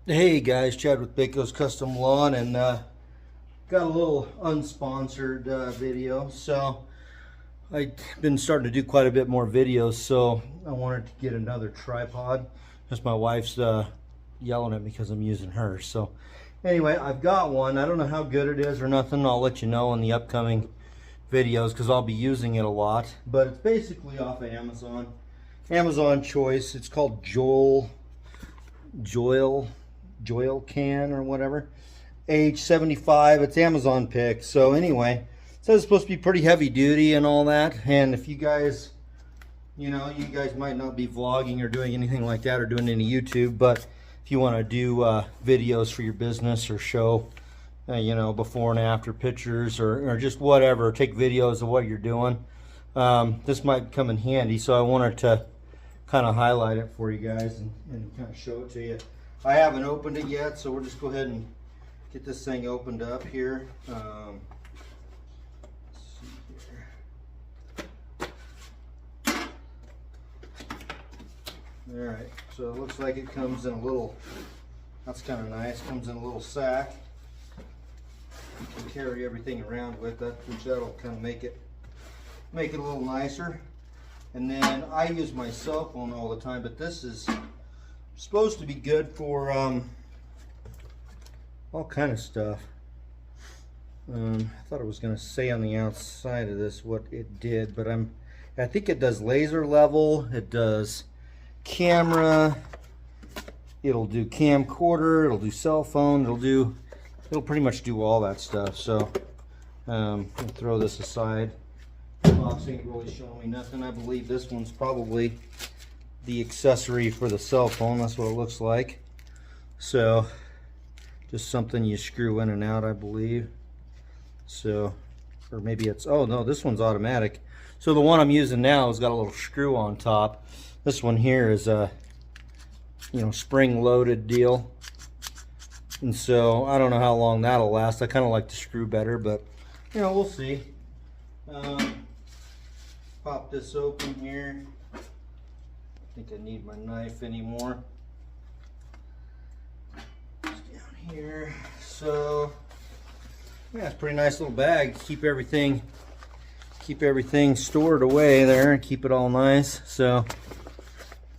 Hey guys, Chad with BAKO'S Custom Lawn, and got a little unsponsored video. So I've been starting to do quite a bit more videos, so I wanted to get another tripod. Just my wife's yelling at me because I'm using hers. So anyway, I've got one. I don't know how good it is or nothing. I'll let you know in the upcoming videos because I'll be using it a lot. But it's basically off of Amazon Choice. It's called Joilcan or whatever, age 75. It's Amazon pick. So anyway, it says it's supposed to be pretty heavy duty and all that. And if you guys, you guys might not be vlogging or doing anything like that or doing any YouTube, but if you want to do videos for your business or show before and after pictures or just whatever, take videos of what you're doing, this might come in handy. So I wanted to kind of highlight it for you guys and kind of show it to you. I haven't opened it yet, so we'll just go ahead and get this thing opened up here. Let's see here. Alright, so it looks like it comes in a little, that's kind of nice, comes in a little sack. You can carry everything around with that, which that'll kind of make it a little nicer. And then I use my cell phone all the time, but this is supposed to be good for all kind of stuff. I thought it was going to say on the outside of this what it did, but I think it does laser level, it does camera, it'll do camcorder, it'll do cell phone, it'll pretty much do all that stuff. So I'll throw this aside. The box ain't really showing me nothing. I believe this one's probably the accessory for the cell phone. That's what it looks like. So just something you screw in and out, I believe. So, or maybe it's, oh no, this one's automatic. So the one I'm using now has got a little screw on top. This one here is a spring loaded deal, and so I don't know how long that'll last. I kind of like the screw better, but we'll see. Pop this open here. I think I need my knife anymore. It's down here. So yeah, it's a pretty nice little bag. Keep everything stored away there and keep it all nice. So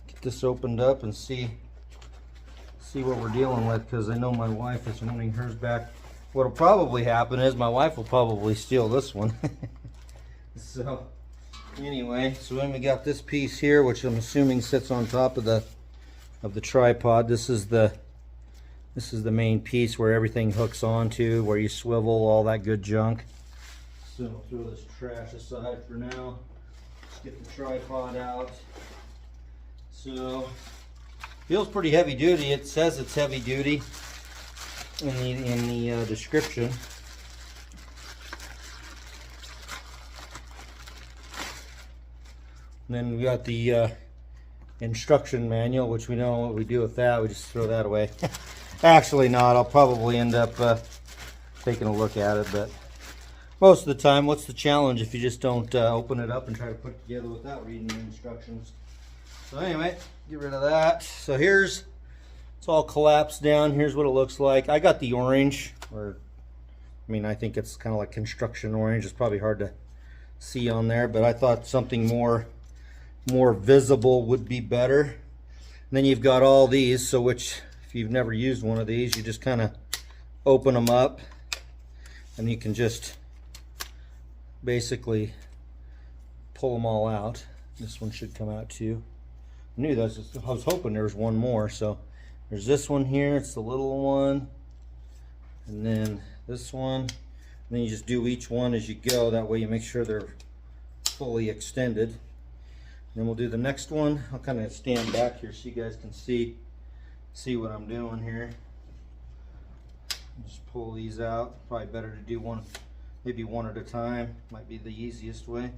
get this opened up and see what we're dealing with, because I know my wife is wanting hers back. What'll probably happen is my wife will probably steal this one. So anyway, so then we got this piece here, which I'm assuming sits on top of the tripod. This is the main piece where everything hooks onto, where you swivel, all that good junk. So I'll throw this trash aside for now. Let's get the tripod out. So feels pretty heavy duty. It says it's heavy duty in the description. And then we got the instruction manual, which we know what we do with that. We just throw that away. Actually not. I'll probably end up taking a look at it, but most of the time, what's the challenge if you just don't open it up and try to put it together without reading the instructions? So anyway, get rid of that. So it's all collapsed down. Here's what it looks like. I got the orange, I think it's kind of like construction orange. It's probably hard to see on there, but I thought something more visible would be better. And then you've got all these, so which, if you've never used one of these, you just kind of open them up and you can just basically pull them all out. This one should come out too. I was hoping there was one more. So there's this one here, it's the little one, and then this one, and then you just do each one as you go. That way you make sure they're fully extended. And then we'll do the next one. I'll kind of stand back here so you guys can see what I'm doing here. Just pull these out. Probably better to do maybe one at a time. Might be the easiest way.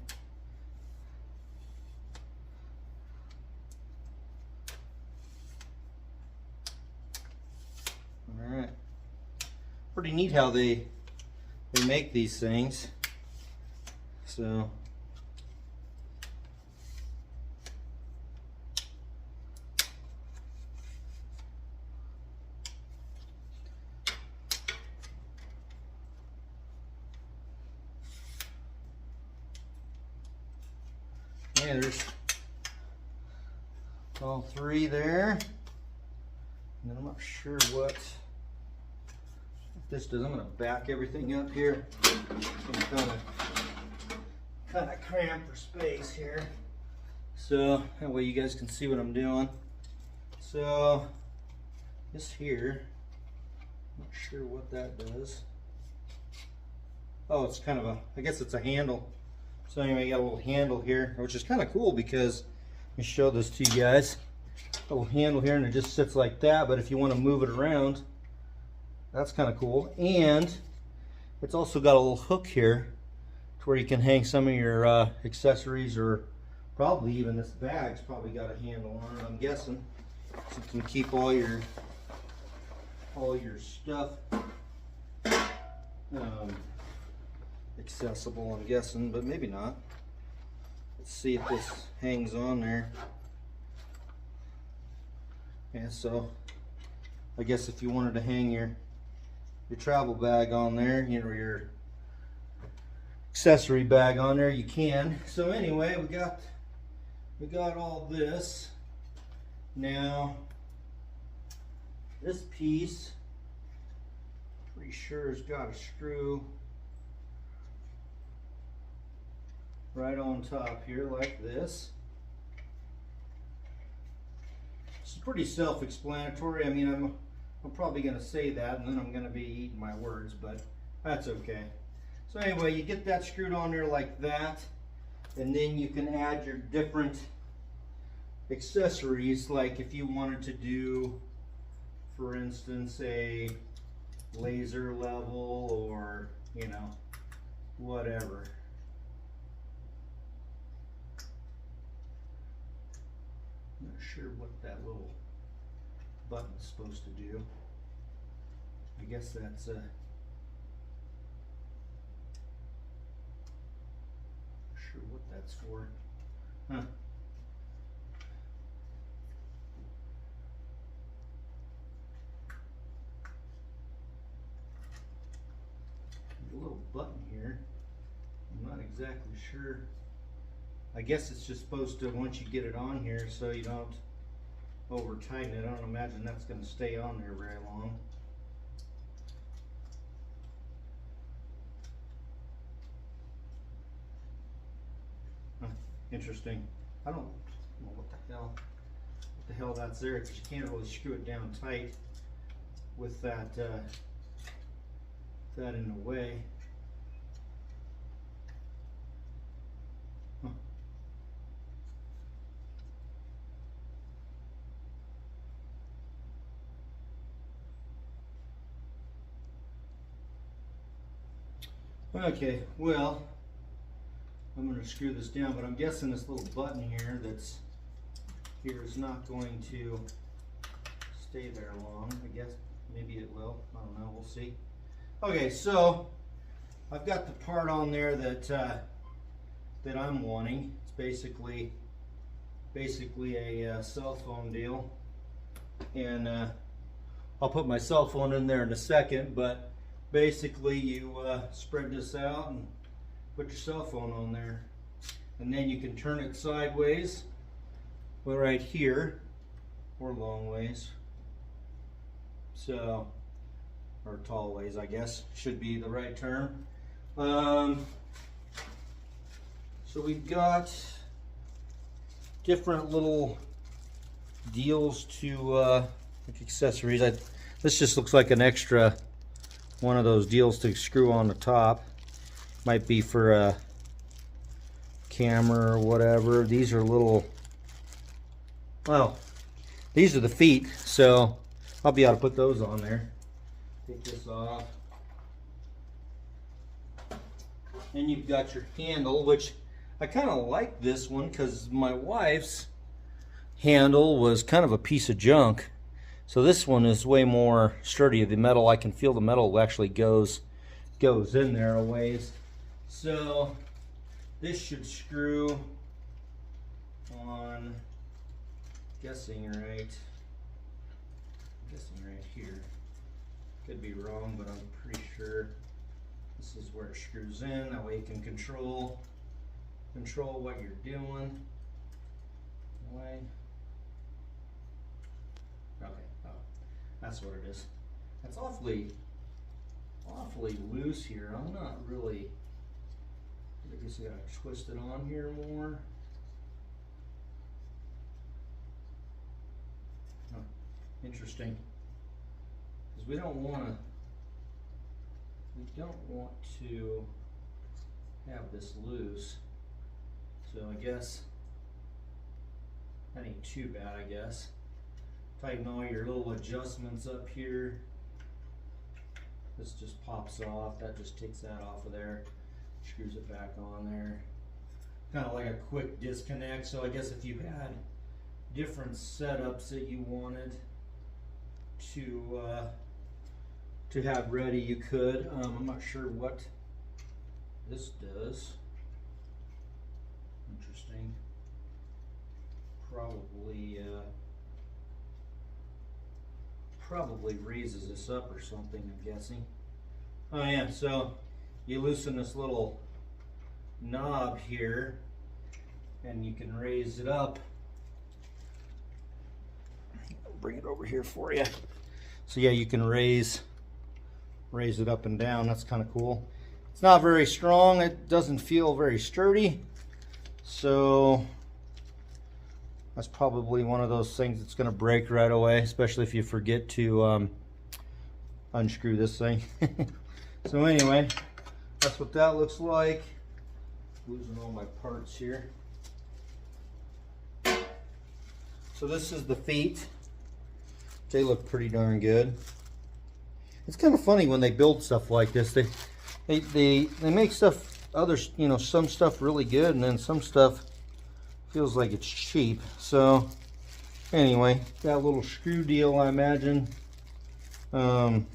Alright. Pretty neat how they make these things. So Yeah, there's all three there. And then I'm not sure what this does. I'm going to back everything up here. I'm kind of cramped for space here. So that way you guys can see what I'm doing. So this here, not sure what that does. Oh, it's kind of a, I guess it's a handle. So anyway, you got a little handle here, which is kind of cool because, let me show this to you guys. A little handle here and it just sits like that, but if you want to move it around, that's kind of cool. And it's also got a little hook here to where you can hang some of your accessories, or probably even this bag's probably got a handle on it, I'm guessing. So you can keep all your stuff accessible, I'm guessing, but maybe not. Let's see if this hangs on there. Yeah, so I guess if you wanted to hang your travel bag on there, you know, your accessory bag on there, you can. So anyway, we got all this. Now this piece, pretty sure has got a screw right on top here like this. It's pretty self-explanatory. I mean, I'm probably going to say that and then I'm going to be eating my words, but that's okay. So anyway, you get that screwed on there like that, and then you can add your different accessories, like if you wanted to do, for instance, a laser level, or, you know, whatever. I'm not sure what that little button's supposed to do. I guess that's not sure what that's for. Huh. A little button here. I'm not exactly sure. I guess it's just supposed to, once you get it on here, so you don't over tighten it. I don't imagine that's going to stay on there very long. Huh, interesting. I don't know what the hell that's there, because you can't really screw it down tight with that that in the way. Huh. Okay, well, I'm going to screw this down, but I'm guessing this little button here that's here is not going to stay there long. I guess maybe it will. I don't know. We'll see. Okay, so I've got the part on there that that I'm wanting. It's basically a cell phone deal, and I'll put my cell phone in there in a second. But basically, you spread this out and put your cell phone on there, and then you can turn it sideways, well, right here, or long ways. So, or tall ways, I guess should be the right term. So we've got different little deals to like accessories. This just looks like an extra one of those deals to screw on the top. Might be for a camera or whatever. These are little, well, these are the feet, so I'll be able to put those on there. Take this off. And you've got your handle, which I kind of like this one because my wife's handle was kind of a piece of junk. So this one is way more sturdy. The metal, I can feel the metal actually goes in there a ways. So this should screw on, guessing right here. Could be wrong, but I'm pretty sure this is where it screws in. That way you can control control what you're doing. Why? Okay, oh, that's what it is. That's awfully loose here. I'm not really, I guess I gotta twist it on here more. Huh, interesting. Because we don't want to have this loose. So I guess that ain't too bad, I guess. Tighten all your little adjustments up here. This just pops off. That just takes that off of there. Screws it back on there. Kind of like a quick disconnect. So I guess if you had different setups that you wanted to have ready, you could. I'm not sure what this does. Interesting. Probably raises this up or something, I'm guessing. Oh yeah, so you loosen this little knob here and you can raise it up. I'll bring it over here for you. So yeah, you can raise it up and down. That's kind of cool. It's not very strong. It doesn't feel very sturdy. So that's probably one of those things that's going to break right away, especially if you forget to unscrew this thing. So anyway, that's what that looks like. Losing all my parts here. So this is the feet. They look pretty darn good. It's kind of funny when they build stuff like this. They make stuff, others, you know, some stuff really good, and then some stuff feels like it's cheap. So anyway, that little screw deal, I imagine, probably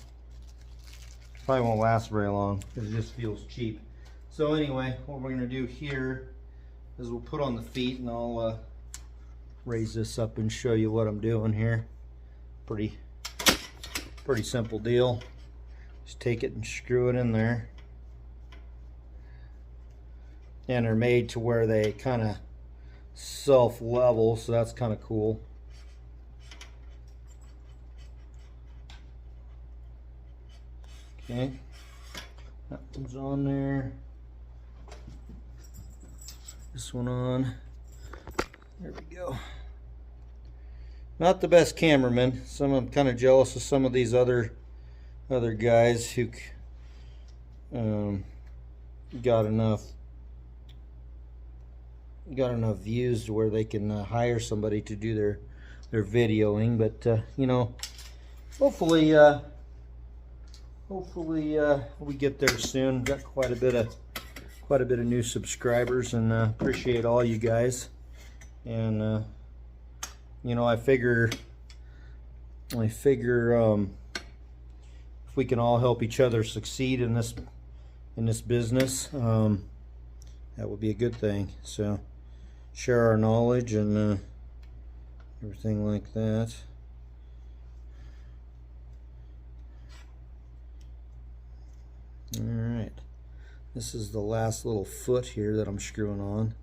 won't last very long because it just feels cheap. So anyway, what we're gonna do here is we'll put on the feet, and I'll raise this up and show you what I'm doing here. Pretty simple deal. Just take it and screw it in there. And they're made to where they kind of self-level, so that's kind of cool. Okay, that one's on there. This one on. There we go. Not the best cameraman. I'm kind of jealous of some of these other guys who got enough views to where they can hire somebody to do their videoing. But you know, hopefully we get there soon. Got quite a bit of new subscribers, and appreciate all you guys. And you know, I figure if we can all help each other succeed in this business, that would be a good thing. So share our knowledge and everything like that. All right, this is the last little foot here that I'm screwing on.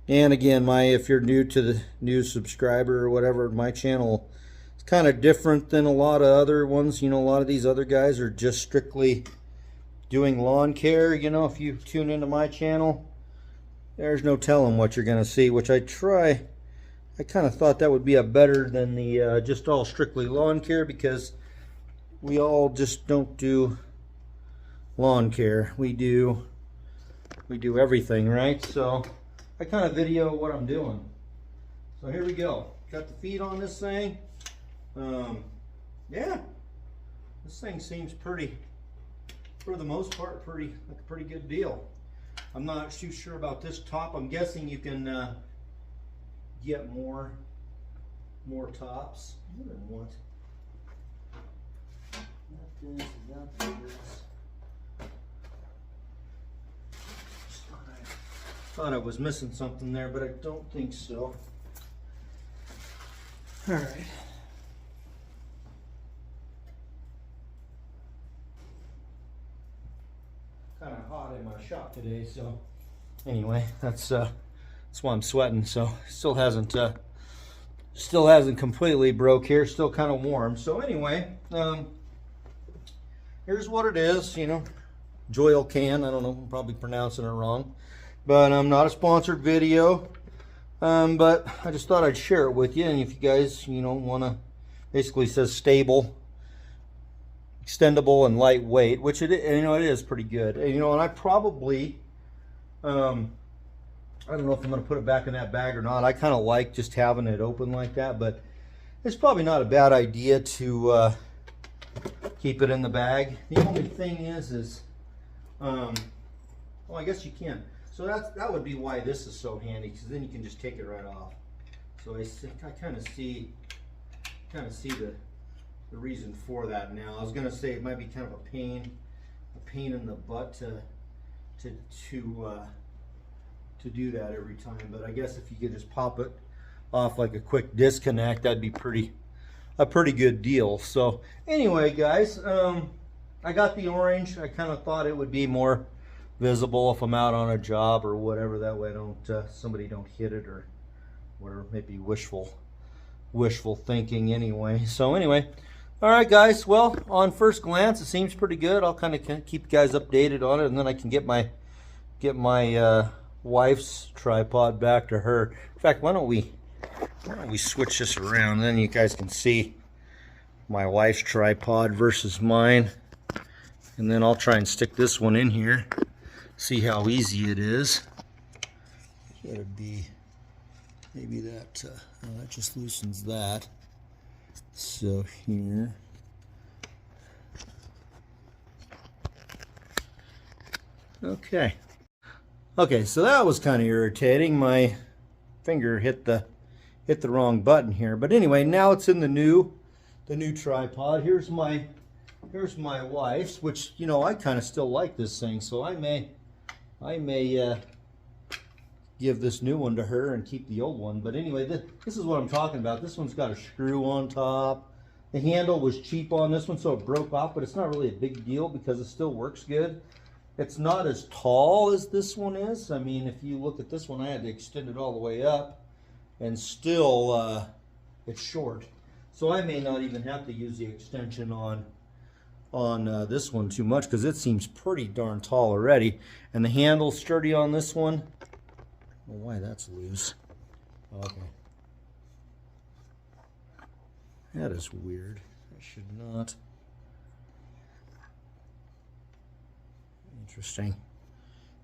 And again, if you're new subscriber or whatever, my channel is kind of different than a lot of other ones. You know, a lot of these other guys are just strictly doing lawn care. You know, if you tune into my channel, there's no telling what you're going to see, which I kind of thought that would be a better than the just all strictly lawn care, because we all just don't do lawn care. We do everything, right? So I kind of video what I'm doing. So here we go. Got the feet on this thing. Yeah, this thing seems pretty, for the most part, like a pretty good deal. I'm not too sure about this top. I'm guessing you can get more tops. More than what? Not this, not this. Thought I was missing something there, but I don't think so. All right. Kind of hot in my shop today, so anyway, that's why I'm sweating. So still hasn't completely broke here. Still kind of warm. So anyway, here's what it is. You know, Joilcan. I don't know. I'm probably pronouncing it wrong, but not a sponsored video. But I just thought I'd share it with you, and if you guys, you know, want to, basically says stable, extendable, and lightweight, which it is pretty good. And, you know, and I probably, I don't know if I'm going to put it back in that bag or not. I kind of like just having it open like that, but it's probably not a bad idea to keep it in the bag. The only thing is, well, I guess you can. So that would be why this is so handy, because then you can just take it right off. So I kind of see the reason for that now. I was going to say it might be kind of a pain in the butt to do that every time, but I guess if you could just pop it off like a quick disconnect, that'd be a pretty good deal. So anyway, guys, I got the orange. I kind of thought it would be more visible if I'm out on a job or whatever. That way, somebody don't hit it or whatever. Maybe wishful thinking anyway. So anyway, all right, guys. Well, on first glance, it seems pretty good. I'll kind of keep you guys updated on it, and then I can get my wife's tripod back to her. In fact, why don't we switch this around, then you guys can see my wife's tripod versus mine, and then I'll try and stick this one in here, see how easy it is. That'd be maybe that that just loosens that. So here, okay, so that was kind of irritating. My finger hit the wrong button here, but anyway, now it's in the new tripod. Here's my wife's, which, you know, I kind of still like this thing, so I may give this new one to her and keep the old one. But anyway, this is what I'm talking about. This one's got a screw on top. The handle was cheap on this one, so it broke off, but it's not really a big deal because it still works good. It's not as tall as this one is. I mean, if you look at this one, I had to extend it all the way up, and still it's short. So I may not even have to use the extension on this one too much, because it seems pretty darn tall already. And the handle's sturdy on this one. I don't know why that's loose. Okay. That is weird. I should not. Interesting.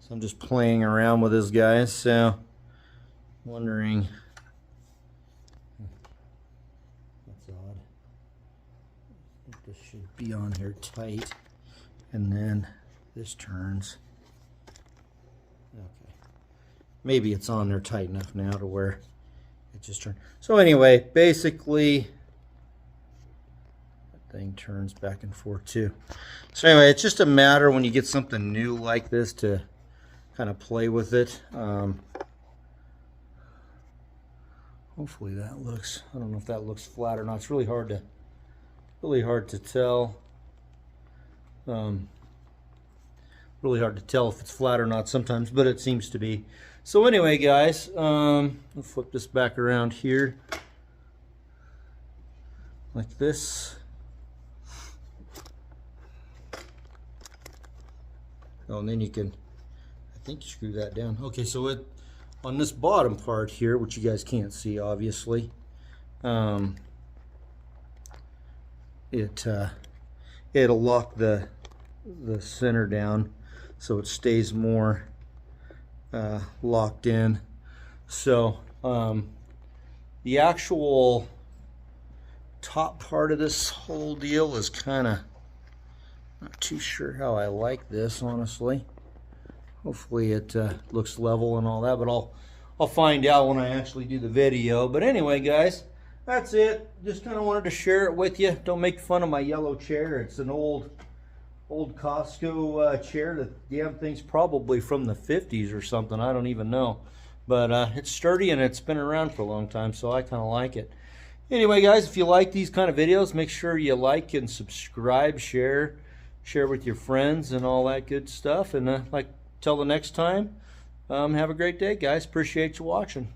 So I'm just playing around with this, guys. So wondering. That's odd. I think this should be on here tight, and then this turns. Okay. Maybe it's on there tight enough now to where it just turned. So anyway, basically, that thing turns back and forth too. So anyway, it's just a matter when you get something new like this to kind of play with it. Hopefully that looks, I don't know if that looks flat or not. It's really hard to tell. Really hard to tell if it's flat or not sometimes, but it seems to be. So anyway, guys, I'll flip this back around here like this. Oh, and then you can, I think, screw that down. Okay, so it, on this bottom part here, which you guys can't see obviously, it'll lock the center down so it stays more locked in. So the actual top part of this whole deal is kind of not too sure how I like this, honestly. Hopefully it looks level and all that, but I'll find out when I actually do the video. But anyway, guys, that's it. Just kind of wanted to share it with you. Don't make fun of my yellow chair. It's an old Costco chair. The damn thing's probably from the 50s or something. I don't even know. But it's sturdy and it's been around for a long time, so I kind of like it. Anyway, guys, if you like these kind of videos, make sure you like and subscribe, share with your friends and all that good stuff. And till the next time, Have a great day, guys. Appreciate you watching.